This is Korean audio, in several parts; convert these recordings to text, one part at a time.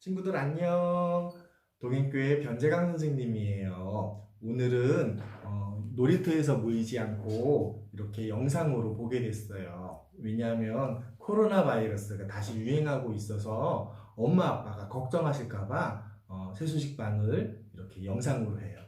친구들 안녕. 동행교회 변재강 선생님이에요. 오늘은 놀이터에서 모이지 않고 이렇게 영상으로 보게 됐어요. 왜냐하면 코로나 바이러스가 다시 유행하고 있어서 엄마 아빠가 걱정하실까봐 세수식반을 이렇게 영상으로 해요.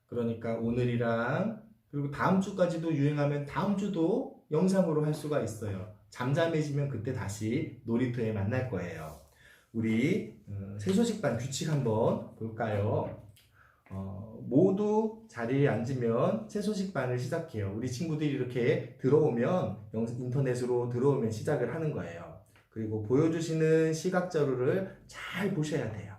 그러니까 오늘이랑 그리고 다음 주까지도 유행하면 다음 주도 영상으로 할 수가 있어요. 잠잠해지면 그때 다시 놀이터에 만날 거예요. 우리 세소식반 규칙 한번 볼까요? 모두 자리에 앉으면 세소식반을 시작해요. 우리 친구들이 이렇게 들어오면 인터넷으로 들어오면 시작을 하는 거예요. 그리고 보여주시는 시각 자료를 잘 보셔야 돼요.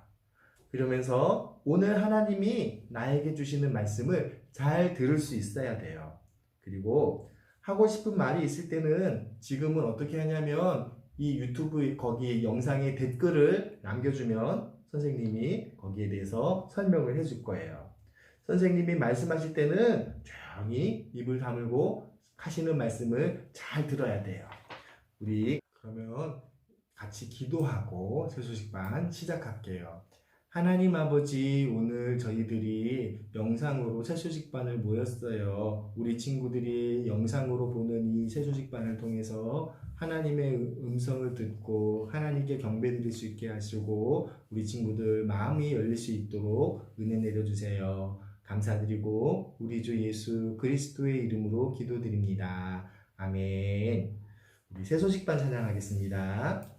그러면서 오늘 하나님이 나에게 주시는 말씀을 잘 들을 수 있어야 돼요. 그리고 하고 싶은 말이 있을 때는 지금은 어떻게 하냐면 이 유튜브 거기 영상에 댓글을 남겨주면 선생님이 거기에 대해서 설명을 해줄 거예요. 선생님이 말씀하실 때는 조용히 입을 다물고 하시는 말씀을 잘 들어야 돼요. 우리 그러면 같이 기도하고 세수식반 시작할게요. 하나님 아버지, 오늘 저희들이 영상으로 세수식반을 모였어요. 우리 친구들이 영상으로 보는 이 세수식반을 통해서 하나님의 음성을 듣고 하나님께 경배드릴 수 있게 하시고 우리 친구들 마음이 열릴 수 있도록 은혜 내려주세요. 감사드리고 우리 주 예수 그리스도의 이름으로 기도드립니다. 아멘. 우리 세수식반 찬양하겠습니다.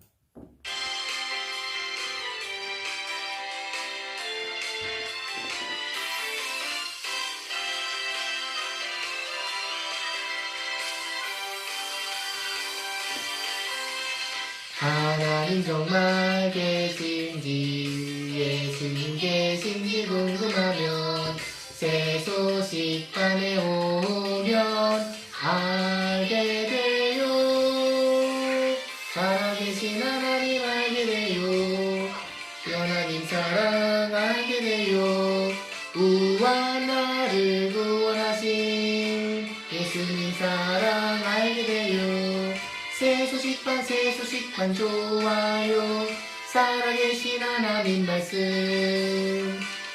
하나님 정말 계신지 예수님 계신지 궁금하면 세소식반에 오면 알게 돼요. 살아계신 하나님 알게 돼요. 하나님 사랑 알게 돼요. 우와 나를 구원하신 예수님 사랑 알게 돼요. 세수식반 좋아요. 살아계신 하나님 말씀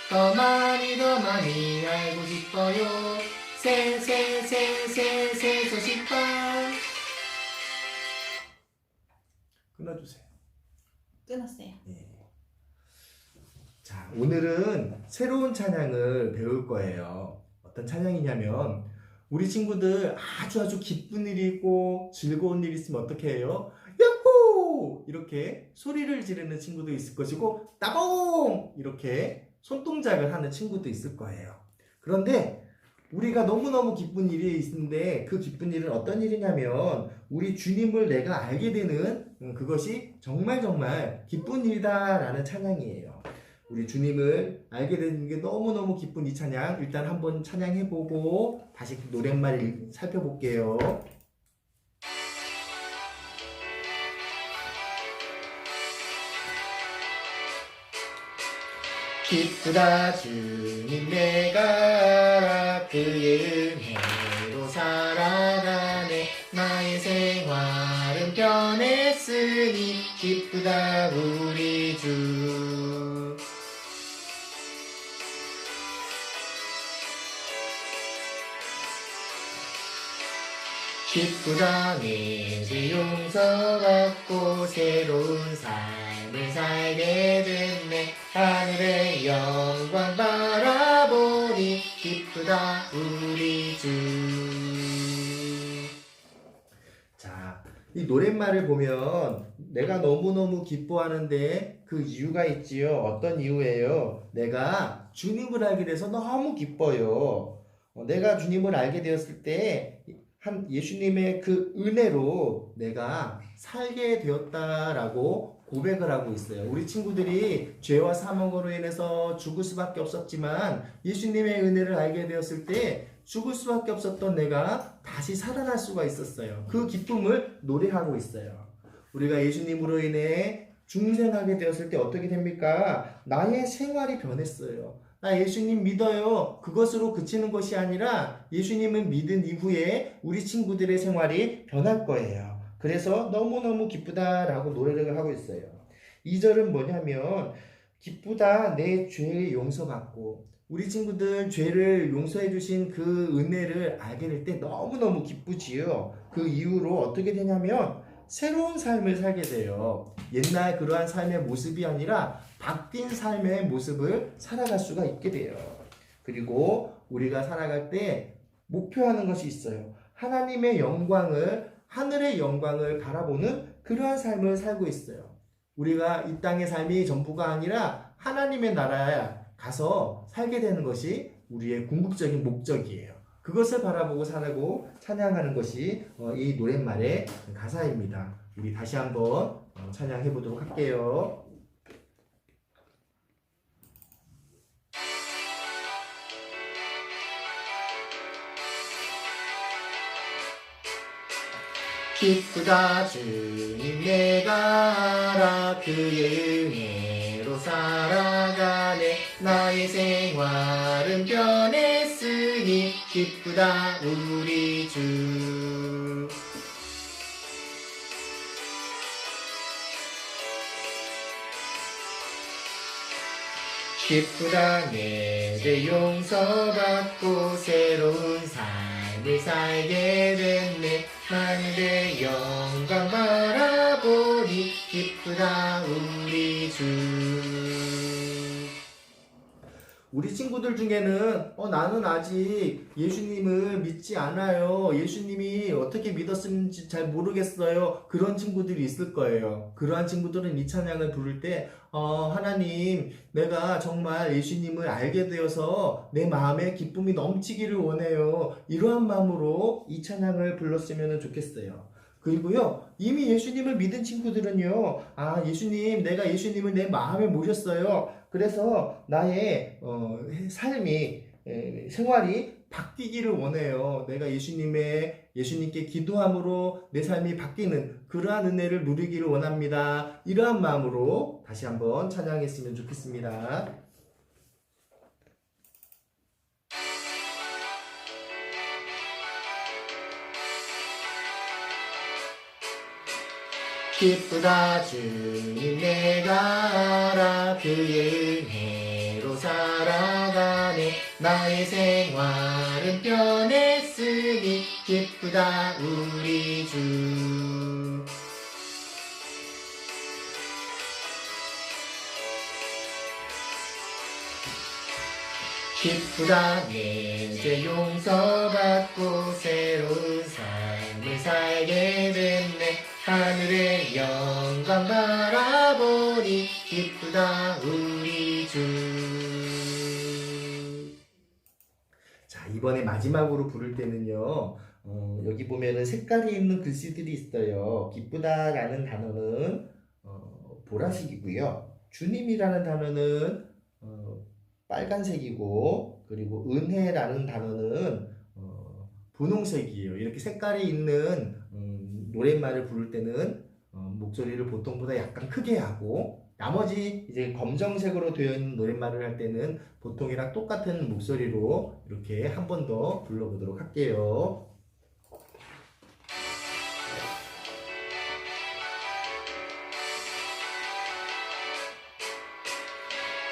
더 많이 알고 싶어요. 세수식반 끊어주세요. 끊었어요. 예. 자, 오늘은 새로운 찬양을 배울 거예요. 어떤 찬양이냐면 우리 친구들 아주 기쁜 일이 있고 즐거운 일이 있으면 어떻게 해요? 야호! 이렇게 소리를 지르는 친구도 있을 것이고 따봉! 이렇게 손동작을 하는 친구도 있을 거예요. 그런데 우리가 너무너무 기쁜 일이 있는데 그 기쁜 일은 어떤 일이냐면 우리 주님을 내가 알게 되는 그것이 정말 기쁜 일이다라는 찬양이에요. 우리 주님을 알게 되는 게 너무너무 기쁜 이 찬양 일단 한번 찬양해보고 다시 노랫말 살펴볼게요. 기쁘다 주님 내가 알아 그의 은혜로 살아가네 나의 생활은 변했으니 기쁘다 우리 주 기쁘다 내 죄 용서받고 새로운 삶을 살게 됐네 하늘의 영광 바라보니 기쁘다 우리 주. 자, 이 노랫말을 보면 내가 너무너무 기뻐하는데 그 이유가 있지요. 어떤 이유예요? 내가 주님을 알게 돼서 너무 기뻐요. 내가 주님을 알게 되었을 때 예수님의 그 은혜로 내가 살게 되었다라고 고백을 하고 있어요. 우리 친구들이 죄와 사망으로 인해서 죽을 수밖에 없었지만 예수님의 은혜를 알게 되었을 때 죽을 수밖에 없었던 내가 다시 살아날 수가 있었어요. 그 기쁨을 노래하고 있어요. 우리가 예수님으로 인해 중생하게 되었을 때 어떻게 됩니까? 나의 생활이 변했어요. 나 예수님 믿어요. 그것으로 그치는 것이 아니라 예수님을 믿은 이후에 우리 친구들의 생활이 변할 거예요. 그래서 너무너무 기쁘다라고 노래를 하고 있어요. 2절은 뭐냐면 기쁘다 내 죄 용서받고 우리 친구들 죄를 용서해 주신 그 은혜를 알게 될 때 너무너무 기쁘지요. 그 이후로 어떻게 되냐면 새로운 삶을 살게 돼요. 옛날 그러한 삶의 모습이 아니라 바뀐 삶의 모습을 살아갈 수가 있게 돼요. 그리고 우리가 살아갈 때 목표하는 것이 있어요. 하나님의 영광을, 하늘의 영광을 바라보는 그러한 삶을 살고 있어요. 우리가 이 땅의 삶이 전부가 아니라 하나님의 나라에 가서 살게 되는 것이 우리의 궁극적인 목적이에요. 그것을 바라보고 살고 찬양하는 것이 이 노랫말의 가사입니다. 우리 다시 한번 찬양해 보도록 할게요. 기쁘다 주님 내가 알아 그의 은혜로 살아가네 나의 생활은 변했으니 기쁘다 우리 주 기쁘다 내 죄 용서받고 새로운 삶을 살게 됐네 하늘의 영광 바라보니 기쁘다 우리 주. 우리 친구들 중에는 나는 아직 예수님을 믿지 않아요. 예수님이 어떻게 믿었는지 잘 모르겠어요. 그런 친구들이 있을 거예요. 그러한 친구들은 이 찬양을 부를 때 하나님 내가 정말 예수님을 알게 되어서 내 마음에 기쁨이 넘치기를 원해요. 이러한 마음으로 이 찬양을 불렀으면 좋겠어요. 그리고요 이미 예수님을 믿은 친구들은요 예수님 내가 예수님을 내 마음에 모셨어요. 그래서 나의 삶이 생활이 바뀌기를 원해요. 내가 예수님께 기도함으로 내 삶이 바뀌는 그러한 은혜를 누리기를 원합니다. 이러한 마음으로 다시 한번 찬양했으면 좋겠습니다. 기쁘다 주님 내가 알아 그의 은혜로 살아가네 나의 생활은 변했으니 기쁘다 우리 주 기쁘다 내 죄 용서받고 새로운 삶을 살게 됐네 하늘의 영광 바라보니 기쁘다 우리 주. 자 이번에 마지막으로 부를 때는요 여기 보면은 색깔이 있는 글씨들이 있어요. 기쁘다라는 단어는 보라색이고요 주님이라는 단어는 빨간색이고 그리고 은혜라는 단어는 분홍색이에요. 이렇게 색깔이 있는 노랫말을 부를 때는 목소리를 보통보다 약간 크게 하고 나머지 이제 검정색으로 되어 있는 노랫말을 할 때는 보통이랑 똑같은 목소리로 이렇게 한 번 더 불러보도록 할게요.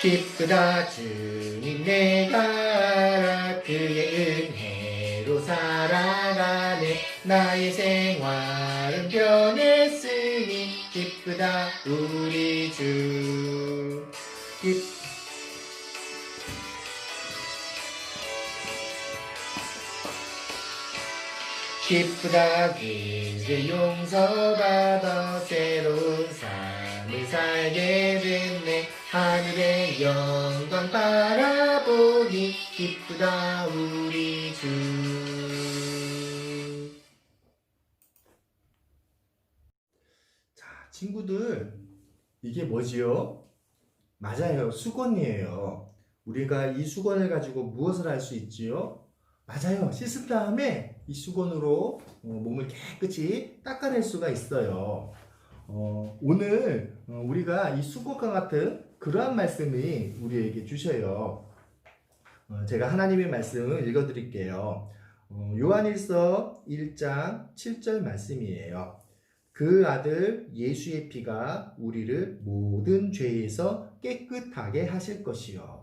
기쁘다 주님 내가 알아 그의 은혜로 살아가네 나의 생활은 변했으니 기쁘다 우리 주 기쁘다 그의 용서받아 새로운 삶을 살게 됐네 하늘의 영광 바라보니 기쁘다 우리 주. 자, 친구들 이게 뭐지요? 맞아요. 수건이에요. 우리가 이 수건을 가지고 무엇을 할 수 있지요? 맞아요. 씻은 다음에 이 수건으로 몸을 깨끗이 닦아낼 수가 있어요. 오늘 우리가 이 수건과 같은 그러한 말씀이 우리에게 주셔요. 제가 하나님의 말씀을 읽어드릴게요. 요한일서 1장 7절 말씀이에요. 그 아들 예수의 피가 우리를 모든 죄에서 깨끗하게 하실 것이요.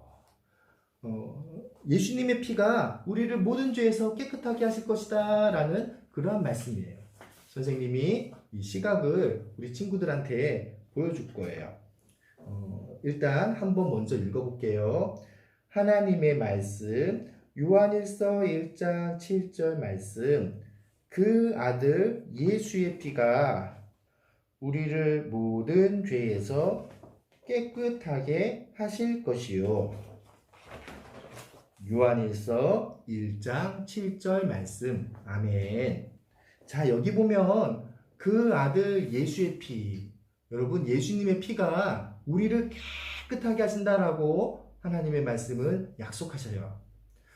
예수님의 피가 우리를 모든 죄에서 깨끗하게 하실 것이다 라는 그러한 말씀이에요. 선생님이 이 시각을 우리 친구들한테 보여줄 거예요. 일단 한번 먼저 읽어볼게요. 하나님의 말씀, 요한일서 1장 7절 말씀. 그 아들 예수의 피가 우리를 모든 죄에서 깨끗하게 하실 것이요. 요한일서 1장 7절 말씀. 아멘. 자, 여기 보면 그 아들 예수의 피, 여러분 예수님의 피가 우리를 깨끗하게 하신다라고 하나님의 말씀을 약속하셔요.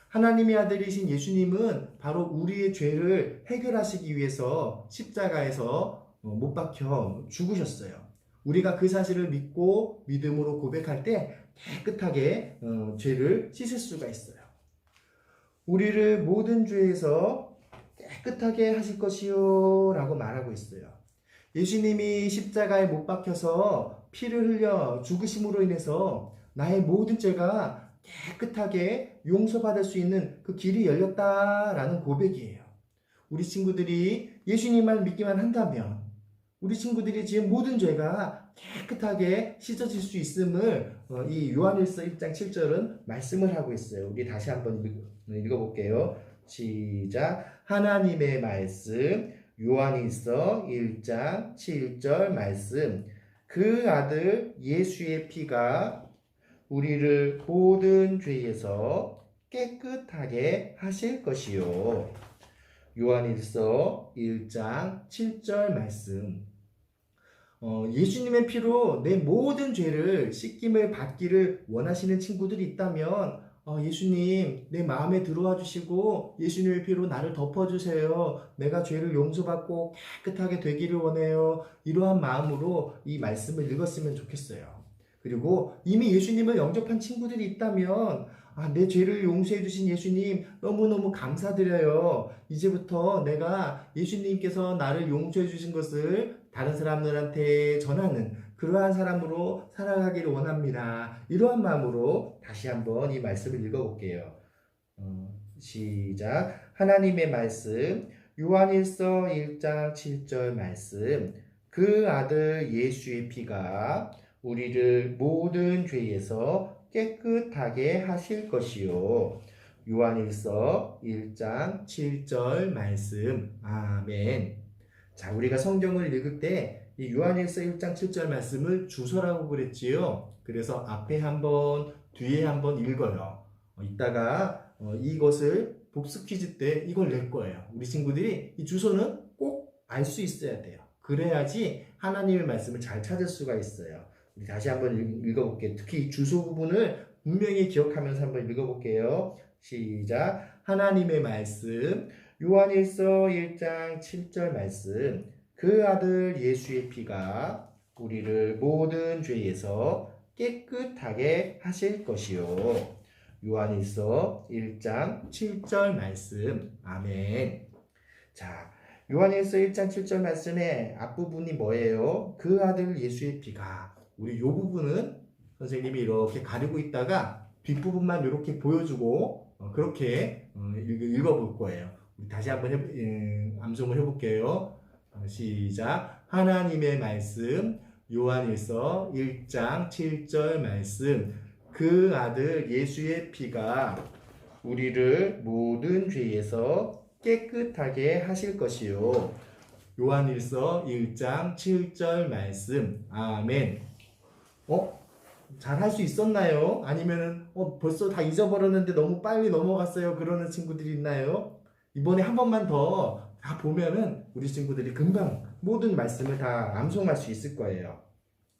하나님의 아들이신 예수님은 바로 우리의 죄를 해결하시기 위해서 십자가에서 못 박혀 죽으셨어요. 우리가 그 사실을 믿고 믿음으로 고백할 때 깨끗하게 죄를 씻을 수가 있어요. 우리를 모든 죄에서 깨끗하게 하실 것이요 라고 말하고 있어요. 예수님이 십자가에 못 박혀서 피를 흘려 죽으심으로 인해서 나의 모든 죄가 깨끗하게 용서받을 수 있는 그 길이 열렸다라는 고백이에요. 우리 친구들이 예수님만 믿기만 한다면 우리 친구들이 지은 모든 죄가 깨끗하게 씻어질 수 있음을 이 요한일서 1장 7절은 말씀을 하고 있어요. 우리 다시 한번 읽어볼게요. 시작. 하나님의 말씀, 요한일서 1장 7절 말씀. 그 아들 예수의 피가 우리를 모든 죄에서 깨끗하게 하실 것이요. 요한일서 1장 7절 말씀. 예수님의 피로 내 모든 죄를 씻김을 받기를 원하시는 친구들이 있다면 예수님 내 마음에 들어와 주시고 예수님의 피로 나를 덮어주세요. 내가 죄를 용서받고 깨끗하게 되기를 원해요. 이러한 마음으로 이 말씀을 읽었으면 좋겠어요. 그리고 이미 예수님을 영접한 친구들이 있다면 내 죄를 용서해 주신 예수님 너무너무 감사드려요. 이제부터 내가 예수님께서 나를 용서해 주신 것을 다른 사람들한테 전하는 그러한 사람으로 살아가기를 원합니다. 이러한 마음으로 다시 한번 이 말씀을 읽어볼게요. 시작. 하나님의 말씀, 요한일서 1장 7절 말씀. 그 아들 예수의 피가 우리를 모든 죄에서 깨끗하게 하실 것이요. 요한일서 1장 7절 말씀. 아멘. 자, 우리가 성경을 읽을 때 이 요한일서 1장 7절 말씀을 주소라고 그랬지요. 그래서 앞에 한번, 뒤에 한번 읽어요. 이따가 이것을 복습 퀴즈 때 이걸 낼 거예요. 우리 친구들이 이 주소는 꼭 알 수 있어야 돼요. 그래야지 하나님의 말씀을 잘 찾을 수가 있어요. 우리 다시 한번 읽어볼게요. 특히 이 주소 부분을 분명히 기억하면서 한번 읽어볼게요. 시작. 하나님의 말씀, 요한일서 1장 7절 말씀. 그 아들 예수의 피가 우리를 모든 죄에서 깨끗하게 하실 것이요. 요한일서 1장 7절 말씀. 아멘. 자, 요한일서 1장 7절 말씀의 앞부분이 뭐예요? 그 아들 예수의 피가. 우리 요 부분은 선생님이 이렇게 가리고 있다가 뒷부분만 이렇게 보여주고 그렇게 읽어볼 거예요. 우리 다시 한번 암송을 해볼게요. 시작. 하나님의 말씀, 요한일서 1장 7절 말씀. 그 아들 예수의 피가 우리를 모든 죄에서 깨끗하게 하실 것이요. 요한일서 1장 7절 말씀. 아멘. 잘 할 수 있었나요? 아니면은 벌써 다 잊어버렸는데 너무 빨리 넘어갔어요. 그러는 친구들이 있나요? 이번에 한 번만 더 다 보면은 우리 친구들이 금방 모든 말씀을 다 암송할 수 있을 거예요.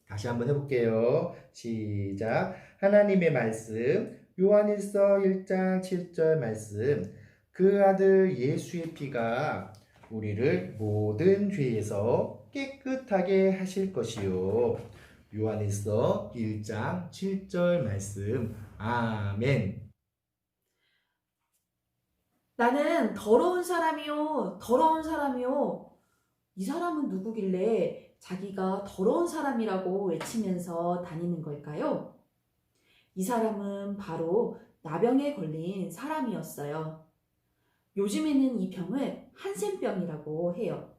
다시 한번 해볼게요. 시작. 하나님의 말씀, 요한일서 1장 7절 말씀. 그 아들 예수의 피가 우리를 모든 죄에서 깨끗하게 하실 것이요. 요한일서 1장 7절 말씀. 아멘. 나는 더러운 사람이요, 더러운 사람이요. 이 사람은 누구길래 자기가 더러운 사람이라고 외치면서 다니는 걸까요? 이 사람은 바로 나병에 걸린 사람이었어요. 요즘에는 이 병을 한센병이라고 해요.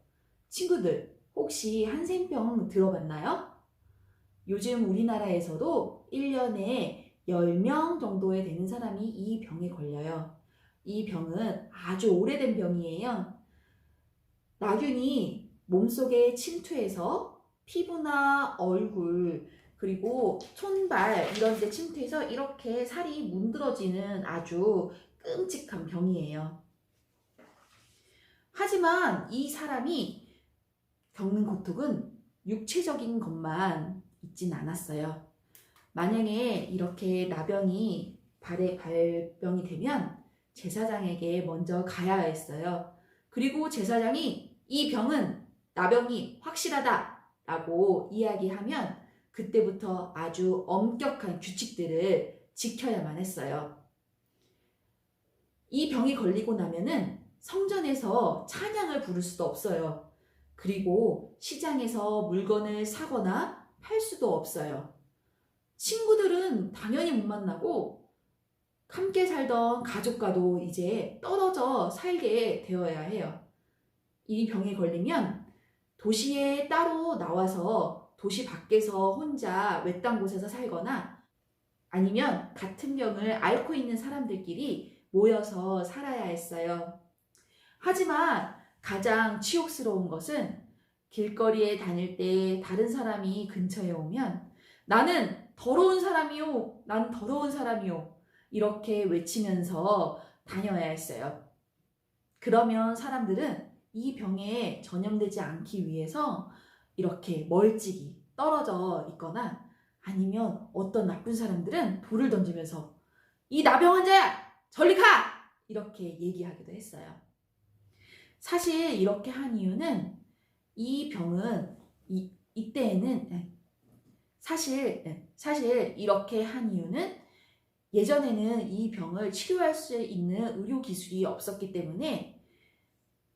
친구들, 혹시 한센병 들어봤나요? 요즘 우리나라에서도 1년에 10명 정도에 되는 사람이 이 병에 걸려요. 이 병은 아주 오래된 병이에요. 나균이 몸속에 침투해서 피부나 얼굴, 그리고 손발 이런 데 침투해서 이렇게 살이 문드러지는 아주 끔찍한 병이에요. 하지만 이 사람이 겪는 고통은 육체적인 것만 있진 않았어요. 만약에 이렇게 나병이 발병이 되면 제사장에게 먼저 가야 했어요. 그리고 제사장이 이 병은 나병이 확실하다 라고 이야기하면 그때부터 아주 엄격한 규칙들을 지켜야만 했어요. 이 병이 걸리고 나면은 성전에서 찬양을 부를 수도 없어요. 그리고 시장에서 물건을 사거나 팔 수도 없어요. 친구들은 당연히 못 만나고 함께 살던 가족과도 이제 떨어져 살게 되어야 해요. 이 병에 걸리면 도시에 따로 나와서 도시 밖에서 혼자 외딴 곳에서 살거나 아니면 같은 병을 앓고 있는 사람들끼리 모여서 살아야 했어요. 하지만 가장 치욕스러운 것은 길거리에 다닐 때 다른 사람이 근처에 오면 나는 더러운 사람이요, 난 더러운 사람이요 이렇게 외치면서 다녀야 했어요. 그러면 사람들은 이 병에 전염되지 않기 위해서 이렇게 멀찍이 떨어져 있거나 아니면 어떤 나쁜 사람들은 돌을 던지면서 이 나병 환자야! 저리 가! 이렇게 얘기하기도 했어요. 사실 이렇게 한 이유는 이 병은 이때에는 사실 이렇게 한 이유는 예전에는 이 병을 치료할 수 있는 의료 기술이 없었기 때문에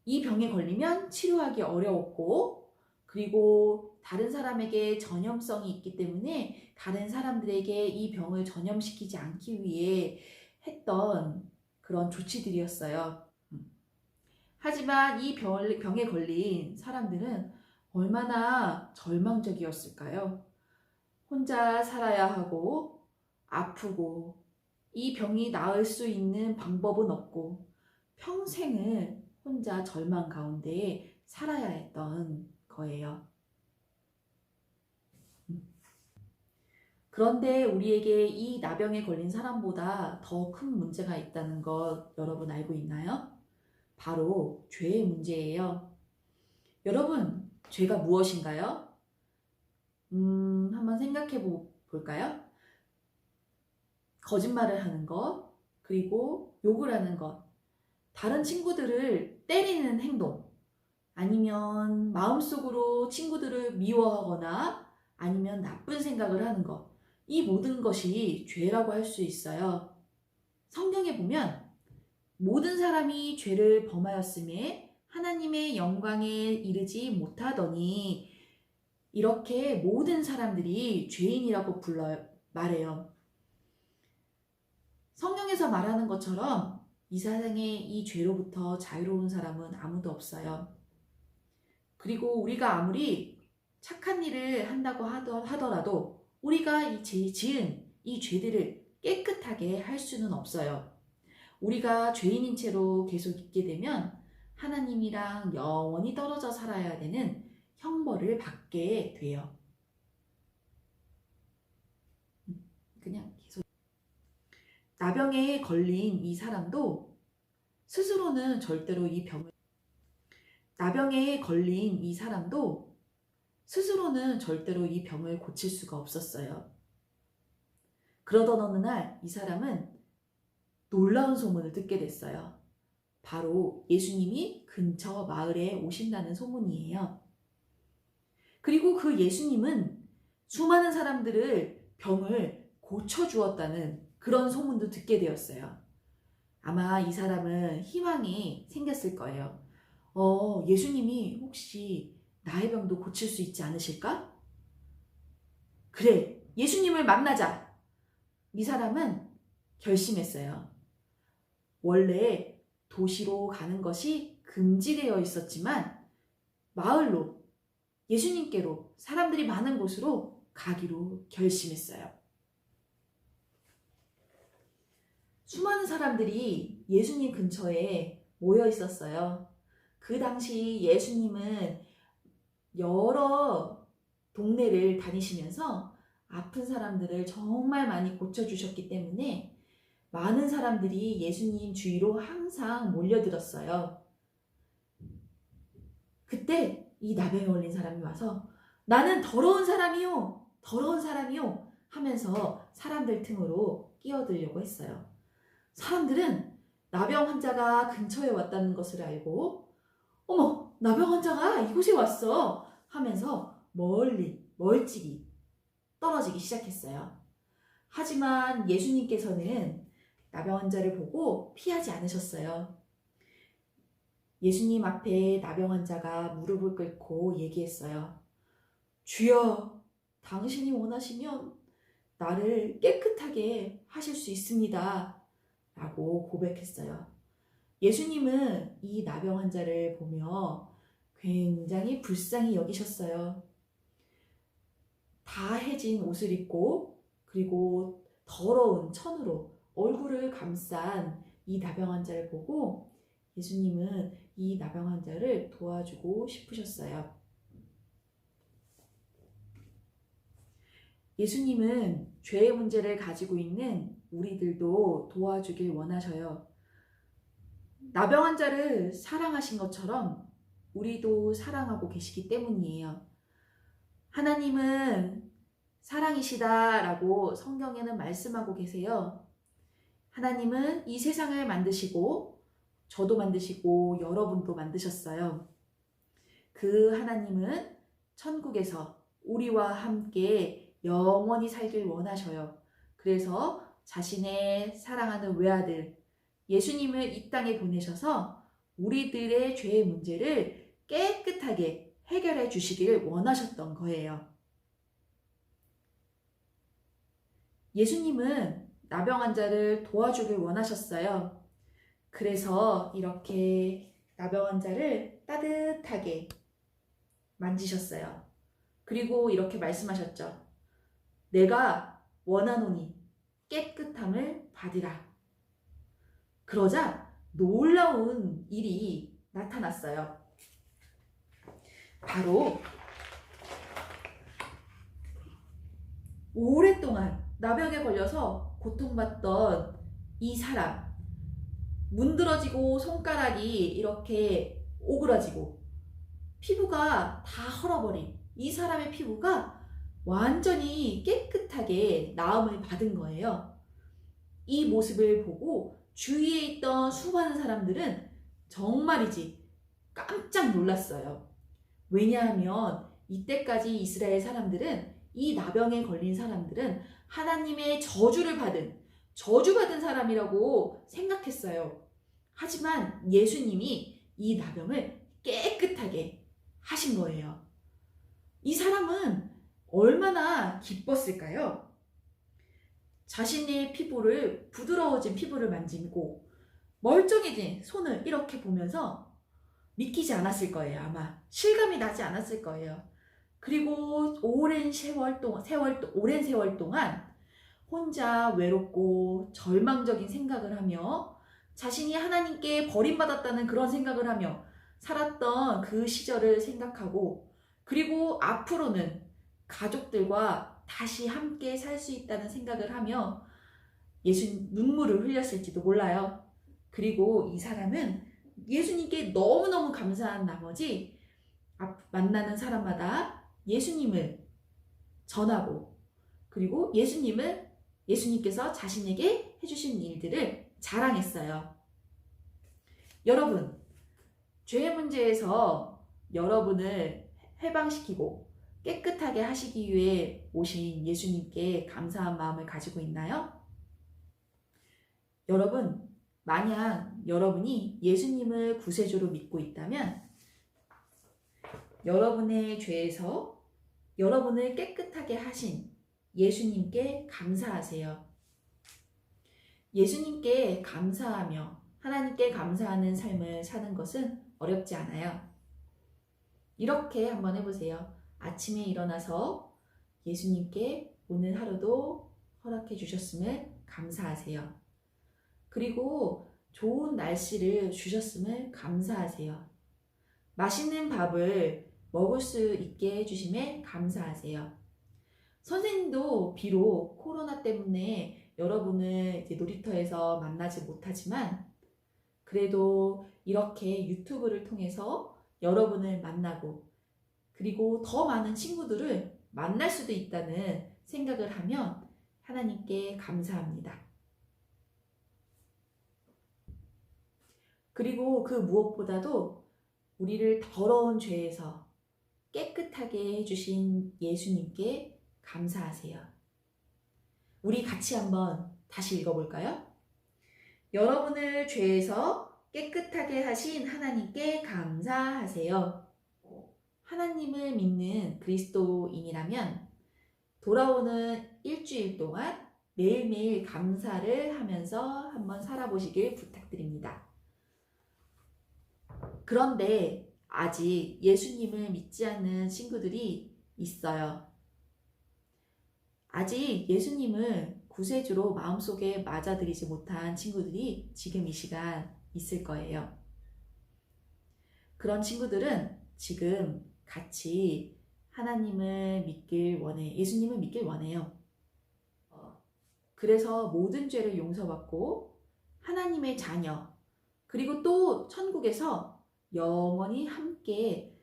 이 병에 걸리면 치료하기 어려웠고 그리고 다른 사람에게 전염성이 있기 때문에 다른 사람들에게 이 병을 전염시키지 않기 위해 했던 그런 조치들이었어요. 하지만 이 병에 걸린 사람들은 얼마나 절망적이었을까요? 혼자 살아야 하고 아프고 이 병이 나을 수 있는 방법은 없고 평생을 혼자 절망 가운데 살아야 했던 거예요. 그런데 우리에게 이 나병에 걸린 사람보다 더 큰 문제가 있다는 것 여러분 알고 있나요? 바로 죄의 문제예요. 여러분, 죄가 무엇인가요? 한번 생각해 볼까요? 거짓말을 하는 것, 그리고 욕을 하는 것, 다른 친구들을 때리는 행동, 아니면 마음속으로 친구들을 미워하거나 아니면 나쁜 생각을 하는 것, 이 모든 것이 죄라고 할 수 있어요. 성경에 보면 모든 사람이 죄를 범하였음에 하나님의 영광에 이르지 못하더니 이렇게 모든 사람들이 죄인이라고 말해요. 성경에서 말하는 것처럼 이 세상에 이 죄로부터 자유로운 사람은 아무도 없어요. 그리고 우리가 아무리 착한 일을 한다고 하더라도 우리가 지은 이 죄들을 깨끗하게 할 수는 없어요. 우리가 죄인인 채로 계속 있게 되면 하나님이랑 영원히 떨어져 살아야 되는 형벌을 받게 돼요. 그냥 계속. 나병에 걸린 이 사람도 스스로는 절대로 이 병을 고칠 수가 없었어요. 그러던 어느 날 이 사람은 놀라운 소문을 듣게 됐어요. 바로 예수님이 근처 마을에 오신다는 소문이에요. 그리고 그 예수님은 수많은 사람들을 병을 고쳐주었다는 그런 소문도 듣게 되었어요. 아마 이 사람은 희망이 생겼을 거예요. 예수님이 혹시 나의 병도 고칠 수 있지 않으실까? 그래, 예수님을 만나자. 이 사람은 결심했어요. 원래 도시로 가는 것이 금지되어 있었지만 마을로, 예수님께로, 사람들이 많은 곳으로 가기로 결심했어요. 수많은 사람들이 예수님 근처에 모여 있었어요. 그 당시 예수님은 여러 동네를 다니시면서 아픈 사람들을 정말 많이 고쳐주셨기 때문에 많은 사람들이 예수님 주위로 항상 몰려들었어요. 그때 이 나병에 걸린 사람이 와서 나는 더러운 사람이요, 더러운 사람이요 하면서 사람들 틈으로 끼어들려고 했어요. 사람들은 나병 환자가 근처에 왔다는 것을 알고 어머, 나병 환자가 이곳에 왔어 하면서 멀찍이 떨어지기 시작했어요. 하지만 예수님께서는 나병 환자를 보고 피하지 않으셨어요. 예수님 앞에 나병 환자가 무릎을 꿇고 얘기했어요. 주여, 당신이 원하시면 나를 깨끗하게 하실 수 있습니다. 라고 고백했어요. 예수님은 이 나병 환자를 보며 굉장히 불쌍히 여기셨어요. 다 해진 옷을 입고 그리고 더러운 천으로 얼굴을 감싼 이 나병 환자를 보고 예수님은 이 나병 환자를 도와주고 싶으셨어요. 예수님은 죄의 문제를 가지고 있는 우리들도 도와주길 원하셔요. 나병 환자를 사랑하신 것처럼 우리도 사랑하고 계시기 때문이에요. 하나님은 사랑이시다라고 성경에는 말씀하고 계세요. 하나님은 이 세상을 만드시고 저도 만드시고 여러분도 만드셨어요. 그 하나님은 천국에서 우리와 함께 영원히 살길 원하셔요. 그래서 자신의 사랑하는 외아들 예수님을 이 땅에 보내셔서 우리들의 죄의 문제를 깨끗하게 해결해 주시기를 원하셨던 거예요. 예수님은 나병 환자를 도와주길 원하셨어요. 그래서 이렇게 나병 환자를 따뜻하게 만지셨어요. 그리고 이렇게 말씀하셨죠. 내가 원하노니 깨끗함을 받으라. 그러자 놀라운 일이 나타났어요. 바로 오랫동안 나병에 걸려서 고통받던 이 사람, 문드러지고 손가락이 이렇게 오그라지고 피부가 다 헐어버린 이 사람의 피부가 완전히 깨끗하게 나음을 받은 거예요. 이 모습을 보고 주위에 있던 수많은 사람들은 정말이지 깜짝 놀랐어요. 왜냐하면 이때까지 이스라엘 사람들은 이 나병에 걸린 사람들은 하나님의 저주받은 사람이라고 생각했어요. 하지만 예수님이 이 나병을 깨끗하게 하신 거예요. 이 사람은 얼마나 기뻤을까요? 자신의 피부를, 부드러워진 피부를 만지고 멀쩡해진 손을 이렇게 보면서 믿기지 않았을 거예요. 아마 실감이 나지 않았을 거예요. 그리고 오랜 세월 동안 혼자 외롭고 절망적인 생각을 하며 자신이 하나님께 버림받았다는 그런 생각을 하며 살았던 그 시절을 생각하고 그리고 앞으로는 가족들과 다시 함께 살 수 있다는 생각을 하며 눈물을 흘렸을지도 몰라요. 그리고 이 사람은 예수님께 너무너무 감사한 나머지 만나는 사람마다 예수님을 전하고 그리고 예수님께서 자신에게 해주신 일들을 자랑했어요. 여러분, 죄의 문제에서 여러분을 해방시키고 깨끗하게 하시기 위해 오신 예수님께 감사한 마음을 가지고 있나요? 여러분, 만약 여러분이 예수님을 구세주로 믿고 있다면 여러분의 죄에서 여러분을 깨끗하게 하신 예수님께 감사하세요. 예수님께 감사하며 하나님께 감사하는 삶을 사는 것은 어렵지 않아요. 이렇게 한번 해보세요. 아침에 일어나서 예수님께 오늘 하루도 허락해 주셨음을 감사하세요. 그리고 좋은 날씨를 주셨음을 감사하세요. 맛있는 밥을 먹을 수 있게 해주심에 감사하세요. 선생님도 비록 코로나 때문에 여러분을 이제 놀이터에서 만나지 못하지만 그래도 이렇게 유튜브를 통해서 여러분을 만나고 그리고 더 많은 친구들을 만날 수도 있다는 생각을 하면 하나님께 감사합니다. 그리고 그 무엇보다도 우리를 더러운 죄에서 깨끗하게 해주신 예수님께 감사하세요. 우리 같이 한번 다시 읽어볼까요? 여러분을 죄에서 깨끗하게 하신 하나님께 감사하세요. 하나님을 믿는 그리스도인이라면 돌아오는 일주일 동안 매일매일 감사를 하면서 한번 살아보시길 부탁드립니다. 그런데 아직 예수님을 믿지 않는 친구들이 있어요. 아직 예수님을 구세주로 마음속에 맞아들이지 못한 친구들이 지금 이 시간 있을 거예요. 그런 친구들은 지금 같이 하나님을 믿길 원해, 예수님을 믿길 원해요. 그래서 모든 죄를 용서받고 하나님의 자녀, 그리고 또 천국에서 영원히 함께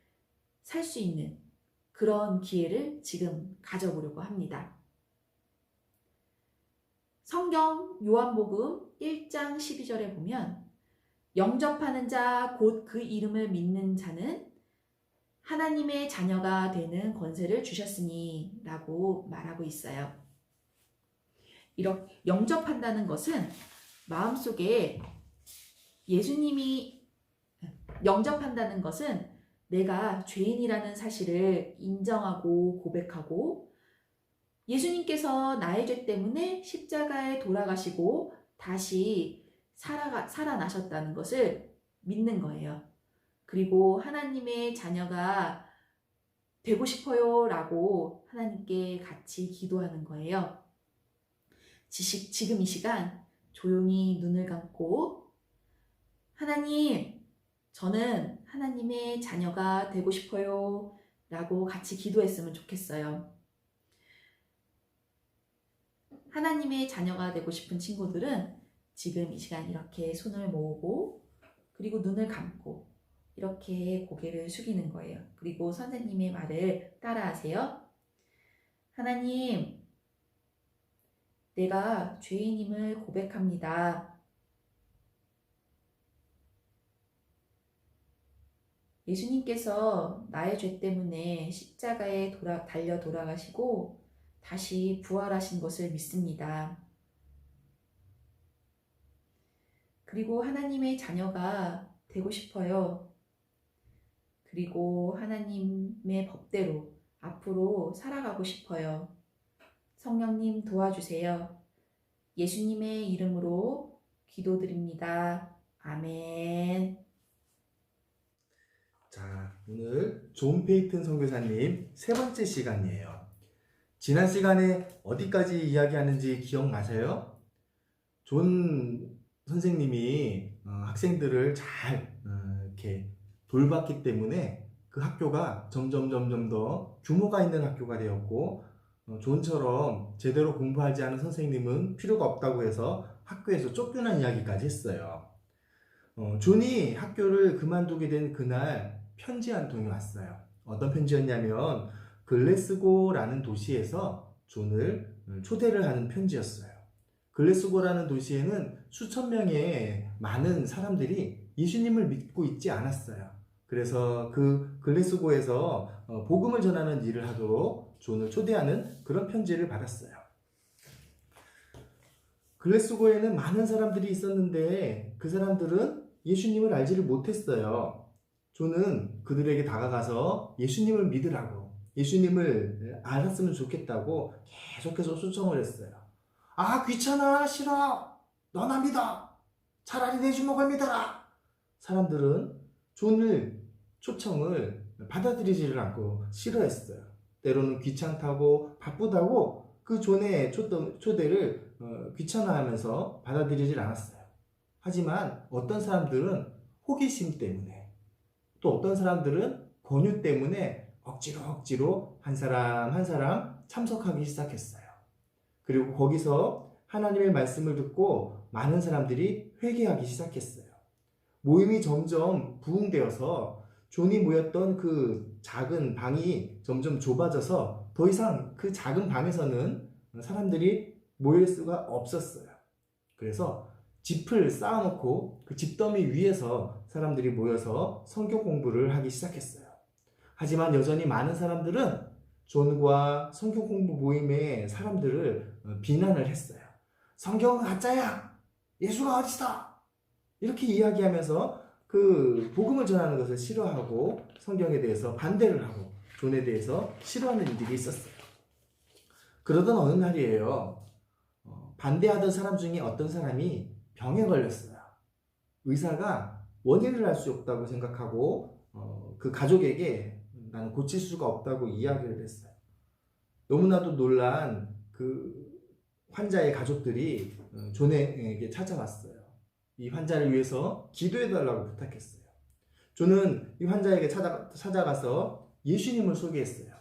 살 수 있는 그런 기회를 지금 가져보려고 합니다. 성경 요한복음 1장 12절에 보면 영접하는 자 곧 그 이름을 믿는 자는 하나님의 자녀가 되는 권세를 주셨으니 라고 말하고 있어요. 이렇게 영접한다는 것은 마음속에 영접한다는 것은 내가 죄인이라는 사실을 인정하고 고백하고 예수님께서 나의 죄 때문에 십자가에 돌아가시고 다시 살아나셨다는 것을 믿는 거예요. 그리고 하나님의 자녀가 되고 싶어요 라고 하나님께 같이 기도하는 거예요. 지금 이 시간 조용히 눈을 감고 하나님, 저는 하나님의 자녀가 되고 싶어요 라고 같이 기도했으면 좋겠어요. 하나님의 자녀가 되고 싶은 친구들은 지금 이 시간 이렇게 손을 모으고 그리고 눈을 감고 이렇게 고개를 숙이는 거예요. 그리고 선생님의 말을 따라하세요. 하나님, 내가 죄인임을 고백합니다. 예수님께서 나의 죄 때문에 십자가에 달려 돌아가시고 다시 부활하신 것을 믿습니다. 그리고 하나님의 자녀가 되고 싶어요. 그리고 하나님의 법대로 앞으로 살아가고 싶어요. 성령님 도와주세요. 예수님의 이름으로 기도드립니다. 아멘. 자, 오늘 존 페이튼 선교사님 세 번째 시간이에요. 지난 시간에 어디까지 이야기하는지 기억나세요? 존 선생님이 학생들을 잘 이렇게 돌봤기 때문에 그 학교가 점점 더 규모가 있는 학교가 되었고 존처럼 제대로 공부하지 않은 선생님은 필요가 없다고 해서 학교에서 쫓겨난 이야기까지 했어요. 존이 학교를 그만두게 된 그날 편지 한 통이 왔어요. 어떤 편지였냐면 글래스고라는 도시에서 존을 초대를 하는 편지였어요. 글래스고라는 도시에는 수천 명의 많은 사람들이 예수님을 믿고 있지 않았어요. 그래서 그 글래스고에서 복음을 전하는 일을 하도록 존을 초대하는 그런 편지를 받았어요. 글래스고에는 많은 사람들이 있었는데 그 사람들은 예수님을 알지를 못했어요. 존은 그들에게 다가가서 예수님을 믿으라고, 예수님을 알았으면 좋겠다고 계속해서 초청을 했어요. 아, 귀찮아, 싫어, 너나 믿어. 차라리 내 주먹을 믿어라. 사람들은 존의 초청을 받아들이지를 않고 싫어했어요. 때로는 귀찮다고 바쁘다고 그 존의 초대를 귀찮아하면서 받아들이질 않았어요. 하지만 어떤 사람들은 호기심 때문에, 또 어떤 사람들은 권유 때문에 억지로 한 사람 한 사람 참석하기 시작했어요. 그리고 거기서 하나님의 말씀을 듣고 많은 사람들이 회개하기 시작했어요. 모임이 점점 부흥되어서 존이 모였던 그 작은 방이 점점 좁아져서 더 이상 그 작은 방에서는 사람들이 모일 수가 없었어요. 그래서 짚을 쌓아놓고 그 집더미 위에서 사람들이 모여서 성경 공부를 하기 시작했어요. 하지만 여전히 많은 사람들은 존과 성경 공부 모임의 사람들을 비난을 했어요. 성경은 가짜야! 예수가 어디다! 이렇게 이야기하면서 그 복음을 전하는 것을 싫어하고 성경에 대해서 반대를 하고 존에 대해서 싫어하는 일들이 있었어요. 그러던 어느 날이에요. 반대하던 사람 중에 어떤 사람이 병에 걸렸어요. 의사가 원인을 알 수 없다고 생각하고 그 가족에게 나는 고칠 수가 없다고 이야기를 했어요. 너무나도 놀란 그 환자의 가족들이 존에게 찾아왔어요. 이 환자를 위해서 기도해달라고 부탁했어요. 존은 이 환자에게 찾아가서 예수님을 소개했어요.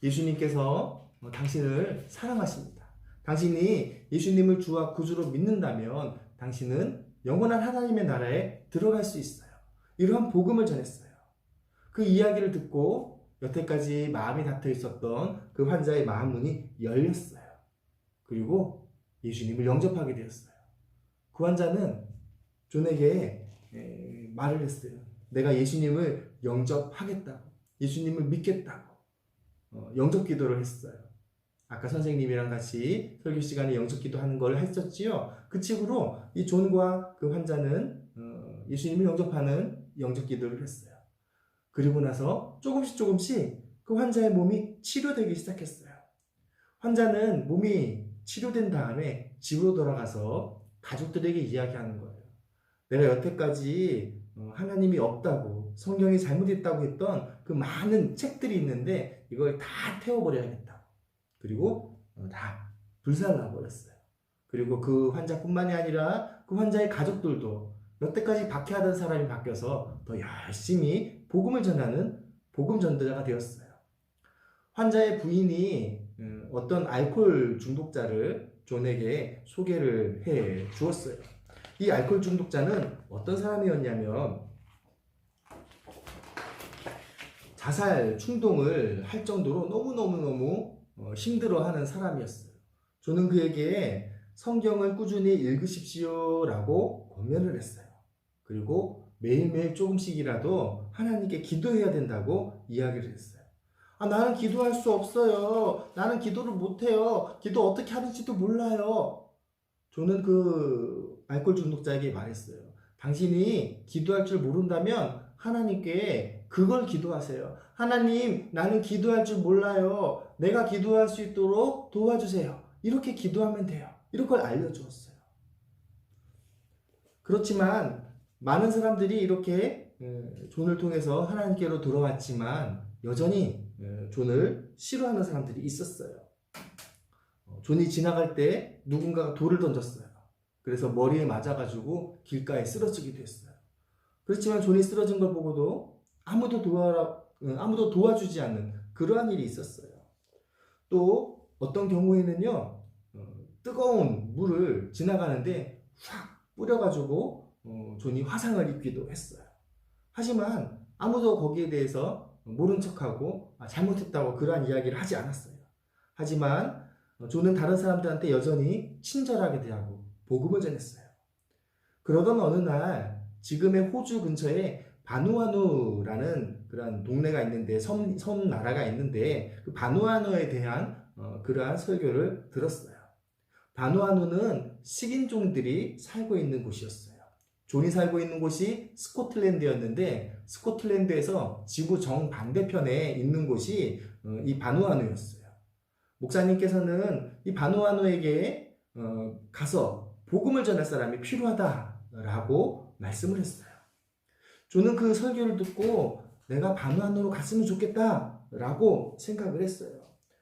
예수님께서 당신을 사랑하십니다. 당신이 예수님을 주와 구주로 믿는다면 당신은 영원한 하나님의 나라에 들어갈 수 있어요. 이러한 복음을 전했어요. 그 이야기를 듣고 여태까지 마음이 닫혀 있었던 그 환자의 마음 문이 열렸어요. 그리고 예수님을 영접하게 되었어요. 그 환자는 존에게 말을 했어요. 내가 예수님을 영접하겠다고, 예수님을 믿겠다고 영접 기도를 했어요. 아까 선생님이랑 같이 설교 시간에 영접 기도하는 걸 했었지요. 그 식으로 이 존과 그 환자는 예수님을 영접하는 영접 기도를 했어요. 그리고 나서 조금씩 그 환자의 몸이 치료되기 시작했어요. 환자는 몸이 치료된 다음에 집으로 돌아가서 가족들에게 이야기하는 거예요. 내가 여태까지 하나님이 없다고, 성경이 잘못했다고 했던 그 많은 책들이 있는데 이걸 다 태워버려야겠다고. 그리고 다 불살라버렸어요. 그리고 그 환자뿐만이 아니라 그 환자의 가족들도 여태까지 박해하던 사람이 바뀌어서 더 열심히 복음을 전하는 복음 전도자가 되었어요. 환자의 부인이 어떤 알코올 중독자를 존에게 소개를 해 주었어요. 이 알코올 중독자는 어떤 사람이었냐면 자살 충동을 할 정도로 너무너무 힘들어하는 사람이었어요. 저는 그에게 성경을 꾸준히 읽으십시오라고 권면을 했어요. 그리고 매일매일 조금씩이라도 하나님께 기도해야 된다고 이야기를 했어요. 나는 기도할 수 없어요. 나는 기도를 못해요. 기도 어떻게 하는지도 몰라요. 저는 그 알코올 중독자에게 말했어요. 당신이 기도할 줄 모른다면 하나님께 그걸 기도하세요. 하나님, 나는 기도할 줄 몰라요. 내가 기도할 수 있도록 도와주세요. 이렇게 기도하면 돼요. 이런 걸 알려주었어요. 그렇지만 많은 사람들이 이렇게 존을 통해서 하나님께로 돌아왔지만 여전히 존을 싫어하는 사람들이 있었어요. 존이 지나갈 때 누군가가 돌을 던졌어요. 그래서 머리에 맞아가지고 길가에 쓰러지기도 했어요. 그렇지만 존이 쓰러진 걸 보고도 아무도 도와주지 않는 그러한 일이 있었어요. 또 어떤 경우에는요, 뜨거운 물을 지나가는데 확 뿌려가지고 존이 화상을 입기도 했어요. 하지만 아무도 거기에 대해서 모른 척하고 잘못했다고 그러한 이야기를 하지 않았어요. 하지만 존은 다른 사람들한테 여전히 친절하게 대하고 복음을 전했어요. 그러던 어느 날 지금의 호주 근처에 바누아누라는 그런 동네가 있는데 섬 나라가 있는데 그 바누아누에 대한 그러한 설교를 들었어요. 바누아누는 식인종들이 살고 있는 곳이었어요. 존이 살고 있는 곳이 스코틀랜드였는데 스코틀랜드에서 지구 정반대편에 있는 곳이 이 바누아누였어요. 목사님께서는 이 바누아누에게 가서 복음을 전할 사람이 필요하다라고 말씀을 했어요. 저는 그 설교를 듣고 내가 바누안으로 갔으면 좋겠다라고 생각을 했어요.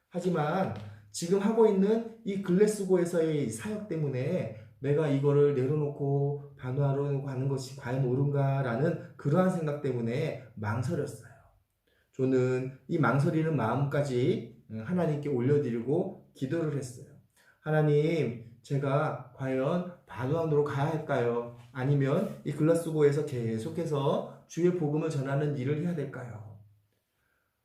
하지만 지금 하고 있는 이 글래스고에서의 사역 때문에 내가 이거를 내려놓고 바누아로 가는 것이 과연 옳은가라는 그러한 생각 때문에 망설였어요. 저는 이 망설이는 마음까지 하나님께 올려드리고 기도를 했어요. 하나님, 제가 과연 바누안으로 가야 할까요? 아니면 이 글라스고에서 계속해서 주의 복음을 전하는 일을 해야 될까요?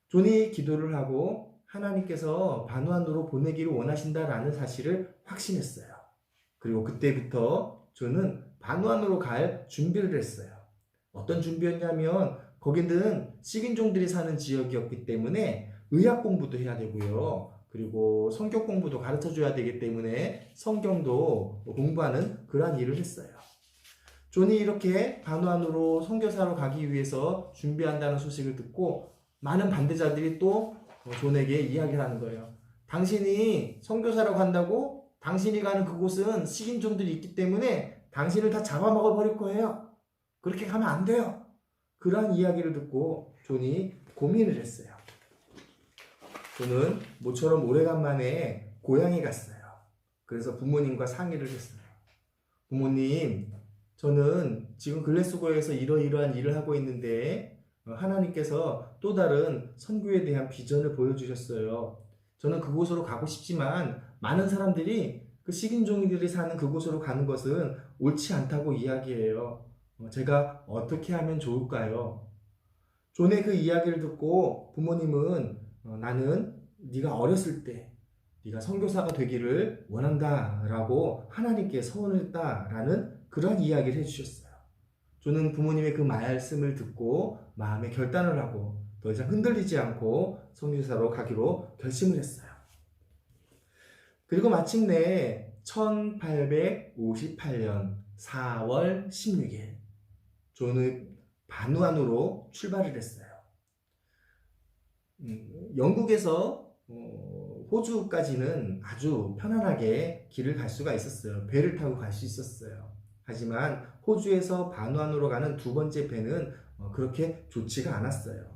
존이 기도를 하고 하나님께서 바누안으로 보내기를 원하신다라는 사실을 확신했어요. 그리고 그때부터 저는 바누안으로 갈 준비를 했어요. 어떤 준비였냐면 거기는 식인종들이 사는 지역이었기 때문에 의학 공부도 해야 되고요. 그리고 성경 공부도 가르쳐 줘야 되기 때문에 성경도 공부하는 그러한 일을 했어요. 존이 이렇게 바누안으로 선교사로 가기 위해서 준비한다는 소식을 듣고 많은 반대자들이 또 존에게 이야기를 하는 거예요. 당신이 선교사로 간다고 당신이 가는 그곳은 식인종들이 있기 때문에 당신을 다 잡아먹어 버릴 거예요. 그렇게 가면 안 돼요. 그러한 이야기를 듣고 존이 고민을 했어요. 저는 모처럼 오래간만에 고향에 갔어요. 그래서 부모님과 상의를 했어요. 부모님, 저는 지금 글래스고에서 이러이러한 일을 하고 있는데 하나님께서 또 다른 선교에 대한 비전을 보여주셨어요. 저는 그곳으로 가고 싶지만 많은 사람들이 그 식인종들이 사는 그곳으로 가는 것은 옳지 않다고 이야기해요. 제가 어떻게 하면 좋을까요? 존의 그 이야기를 듣고 부모님은 나는 네가 어렸을 때 네가 선교사가 되기를 원한다라고 하나님께 서원했다라는 그런 이야기를 해주셨어요. 저는 부모님의 그 말씀을 듣고 마음에 결단을 하고 더 이상 흔들리지 않고 선교사로 가기로 결심을 했어요. 그리고 마침내 1858년 4월 16일 저는 바누안으로 출발을 했어요. 영국에서 호주까지는 아주 편안하게 길을 갈 수가 있었어요. 배를 타고 갈 수 있었어요. 하지만 호주에서 바누안으로 가는 두 번째 배는 그렇게 좋지가 않았어요.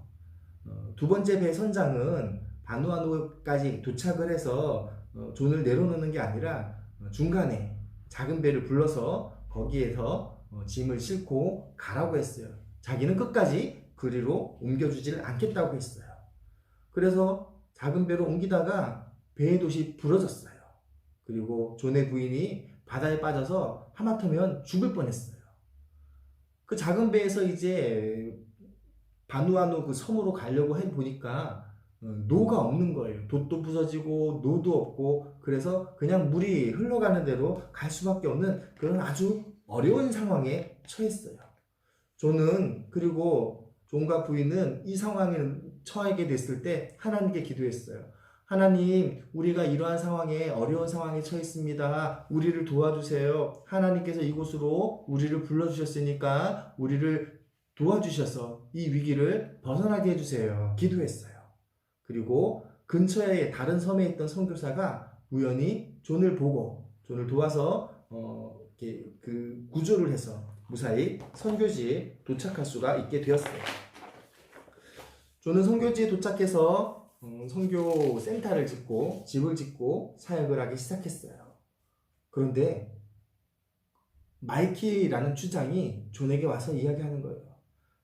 두 번째 배 선장은 바누안으로까지 도착을 해서 존을 내려놓는 게 아니라 중간에 작은 배를 불러서 거기에서 짐을 싣고 가라고 했어요. 자기는 끝까지 그리로 옮겨주지를 않겠다고 했어요. 그래서 작은 배로 옮기다가 배의 돛이 부러졌어요. 그리고 존의 부인이 바다에 빠져서 하마터면 죽을 뻔했어요. 그 작은 배에서 이제 바누아누 그 섬으로 가려고 해보니까 노가 없는 거예요. 돛도 부서지고 노도 없고 그래서 그냥 물이 흘러가는 대로 갈 수밖에 없는 그런 아주 어려운 상황에 처했어요. 존은 그리고 존과 부인은 이 상황에 처하게 됐을 때 하나님께 기도했어요. 하나님, 우리가 이러한 상황에 어려운 상황에 처했습니다. 우리를 도와주세요. 하나님께서 이곳으로 우리를 불러주셨으니까 우리를 도와주셔서 이 위기를 벗어나게 해주세요. 기도했어요. 그리고 근처에 다른 섬에 있던 선교사가 우연히 존을 보고 존을 도와서 그 구조를 해서 무사히 선교지에 도착할 수가 있게 되었어요. 존은 선교지에 도착해서 선교 센터를 짓고 집을 짓고 사역을 하기 시작했어요. 그런데 마이키라는 주장이 존에게 와서 이야기하는 거예요.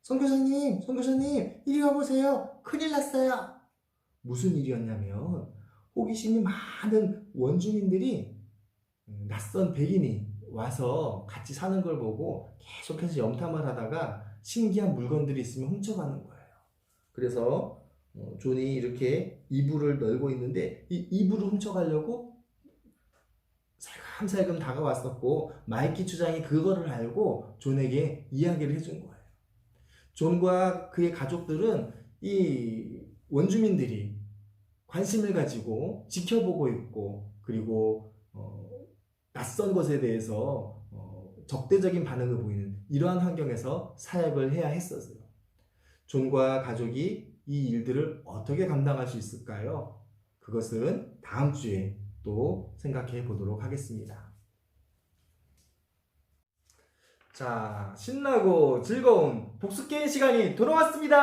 선교사님, 이리 와보세요. 큰일 났어요. 무슨 일이었냐면 호기심이 많은 원주민들이 낯선 백인이 와서 같이 사는 걸 보고 계속해서 염탐을 하다가 신기한 물건들이 있으면 훔쳐가는 거예요. 그래서 존이 이렇게 이불을 널고 있는데 이 이불을 훔쳐가려고 살금살금 다가왔었고 마이키 주장이 그거를 알고 존에게 이야기를 해준 거예요. 존과 그의 가족들은 이 원주민들이 관심을 가지고 지켜보고 있고 그리고 낯선 것에 대해서 적대적인 반응을 보이는 이러한 환경에서 사역을 해야 했었어요. 존과 가족이 이 일들을 어떻게 감당할 수 있을까요? 그것은 다음 주에 또 생각해 보도록 하겠습니다. 자, 신나고 즐거운 복습 게임 시간이 돌아왔습니다.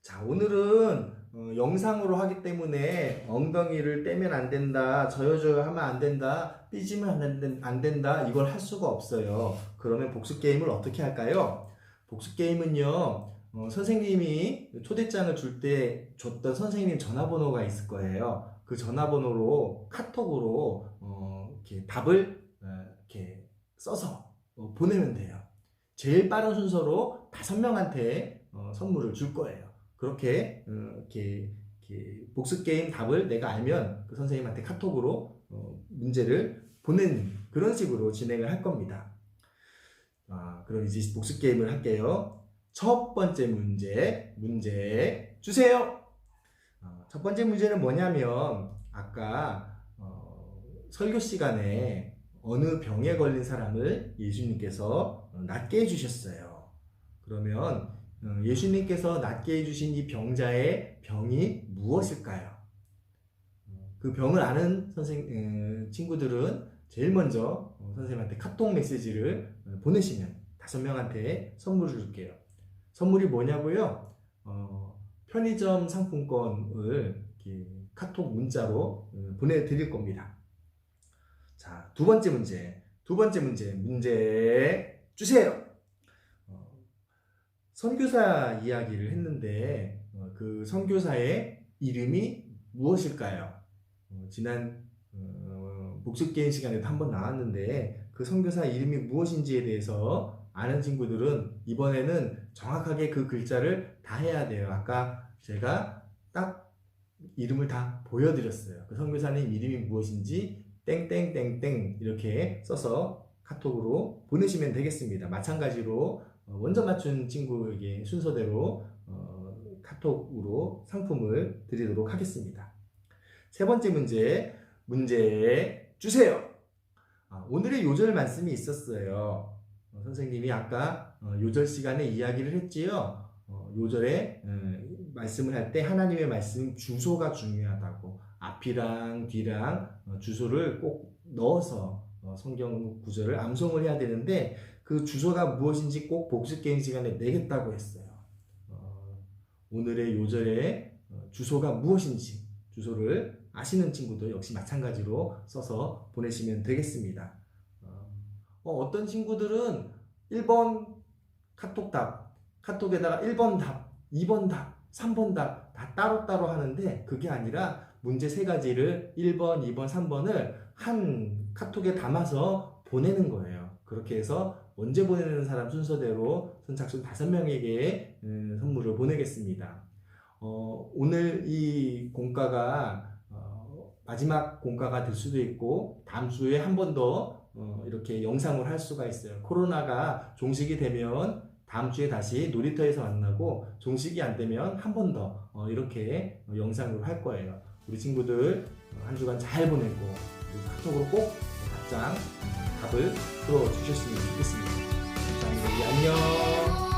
자, 오늘은 영상으로 하기 때문에 엉덩이를 떼면 안 된다, 저여줘요 하면 안 된다, 삐지면 안 된다, 이걸 할 수가 없어요. 그러면 복습 게임을 어떻게 할까요? 복습 게임은요, 선생님이 초대장을 줄 때 줬던 선생님 전화번호가 있을 거예요. 그 전화번호로 카톡으로 이렇게 답을 이렇게 써서 보내면 돼요. 제일 빠른 순서로 5명한테 선물을 줄 거예요. 그렇게 이렇게 복습 게임 답을 내가 알면 그 선생님한테 카톡으로 문제를 보내는 그런 식으로 진행을 할 겁니다. 그럼 이제 복습 게임을 할게요. 첫 번째 문제 주세요. 첫 번째 문제는 뭐냐면 아까 설교 시간에 어느 병에 걸린 사람을 예수님께서 낫게 해주셨어요. 그러면 예수님께서 낫게 해주신 이 병자의 병이 무엇일까요? 그 병을 아는 친구들은 제일 먼저 선생님한테 카톡 메시지를 보내시면 5명한테 선물을 줄게요. 선물이 뭐냐고요? 편의점 상품권을 이렇게 카톡 문자로 보내드릴 겁니다. 자, 두 번째 문제 주세요. 선교사 이야기를 했는데 그 선교사의 이름이 무엇일까요? 지난 복습 게임 시간에도 한번 나왔는데 그 선교사 이름이 무엇인지에 대해서 아는 친구들은 이번에는 정확하게 그 글자를 다 해야 돼요. 아까 제가 딱 이름을 다 보여드렸어요. 그 선교사님 이름이 무엇인지 땡땡땡땡 이렇게 써서 카톡으로 보내시면 되겠습니다. 마찬가지로 먼저 맞춘 친구에게 순서대로 카톡으로 상품을 드리도록 하겠습니다. 세 번째 문제 주세요. 오늘의 요절 말씀이 있었어요. 선생님이 아까 요절 시간에 이야기를 했지요. 요절에 말씀을 할 때 하나님의 말씀 주소가 중요하다고, 앞이랑 뒤랑 주소를 꼭 넣어서 성경 구절을 암송을 해야 되는데 그 주소가 무엇인지 꼭 복습 게임 시간에 내겠다고 했어요. 오늘의 요절의 주소가 무엇인지 주소를 아시는 친구도 역시 마찬가지로 써서 보내시면 되겠습니다. 어떤 친구들은 1번 카톡 답, 카톡에다가 1번 답, 2번 답, 3번 답 다 따로따로 하는데 그게 아니라 문제 3가지를 1번, 2번, 3번을 한 카톡에 담아서 보내는 거예요. 그렇게 해서 먼저 보내는 사람 순서대로 선착순 5명에게 선물을 보내겠습니다. 오늘 이 공과가 마지막 공과가 될 수도 있고 다음 주에 한 번 더 이렇게 영상을 할 수가 있어요. 코로나가 종식이 되면 다음 주에 다시 놀이터에서 만나고 종식이 안 되면 한 번 더 이렇게 영상으로 할 거예요. 우리 친구들 한 주간 잘 보내고 카톡으로 꼭 답을 들어주셨으면 좋겠습니다. 감사합니다. 안녕.